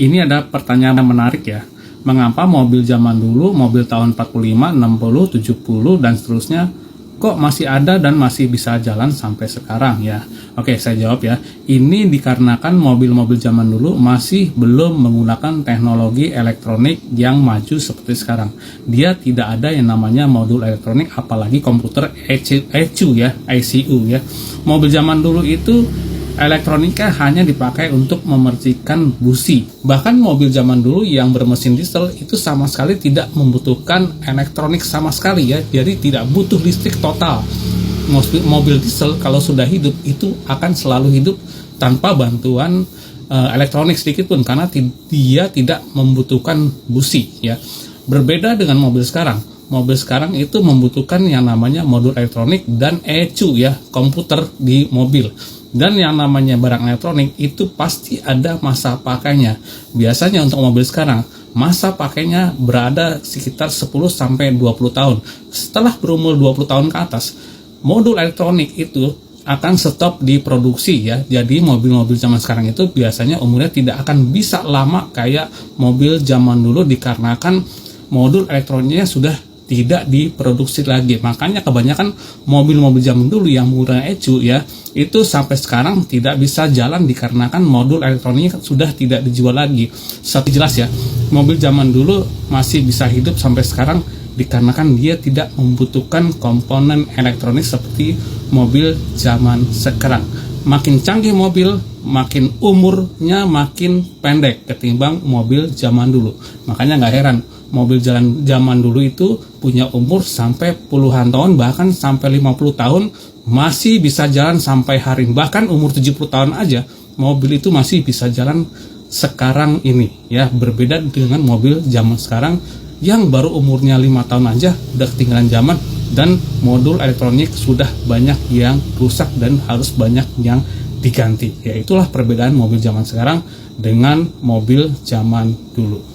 Ini ada pertanyaan menarik ya. Mengapa mobil zaman dulu, mobil tahun 45, 60, 70 dan seterusnya kok masih ada dan masih bisa jalan sampai sekarang ya? Oke, saya jawab ya. Ini dikarenakan mobil-mobil zaman dulu masih belum menggunakan teknologi elektronik yang maju seperti sekarang. Dia tidak ada yang namanya modul elektronik, apalagi komputer ECU ya, ICU ya. Mobil zaman dulu itu elektronika hanya dipakai untuk memercikan busi. Bahkan mobil zaman dulu yang bermesin diesel itu sama sekali tidak membutuhkan elektronik sama sekali ya. Jadi tidak butuh listrik total. Mobil diesel kalau sudah hidup itu akan selalu hidup tanpa bantuan elektronik sedikit pun, karena dia tidak membutuhkan busi ya. Berbeda dengan mobil sekarang. Mobil sekarang itu membutuhkan yang namanya modul elektronik dan ECU ya, komputer di mobil. Dan yang namanya barang elektronik itu pasti ada masa pakainya. Biasanya untuk mobil sekarang, masa pakainya berada sekitar 10-20 tahun. Setelah berumur 20 tahun ke atas, modul elektronik itu akan stop diproduksi ya. Jadi mobil-mobil zaman sekarang itu biasanya umurnya tidak akan bisa lama kayak mobil zaman dulu, dikarenakan modul elektroniknya sudah tidak diproduksi lagi. Makanya kebanyakan mobil-mobil zaman dulu yang menggunakan ECU ya, itu sampai sekarang tidak bisa jalan dikarenakan modul elektroniknya sudah tidak dijual lagi. Seperti jelas ya, mobil zaman dulu masih bisa hidup sampai sekarang dikarenakan dia tidak membutuhkan komponen elektronik seperti mobil zaman sekarang. Makin canggih mobil, makin umurnya makin pendek ketimbang mobil zaman dulu. Makanya nggak heran mobil zaman dulu itu punya umur sampai puluhan tahun, bahkan sampai 50 tahun masih bisa jalan sampai hari ini. Bahkan umur 70 tahun aja mobil itu masih bisa jalan sekarang ini ya. Berbeda dengan mobil zaman sekarang yang baru umurnya 5 tahun aja udah ketinggalan zaman, dan modul elektronik sudah banyak yang rusak dan harus banyak yang diganti. Ya, itulah perbedaan mobil zaman sekarang dengan mobil zaman dulu.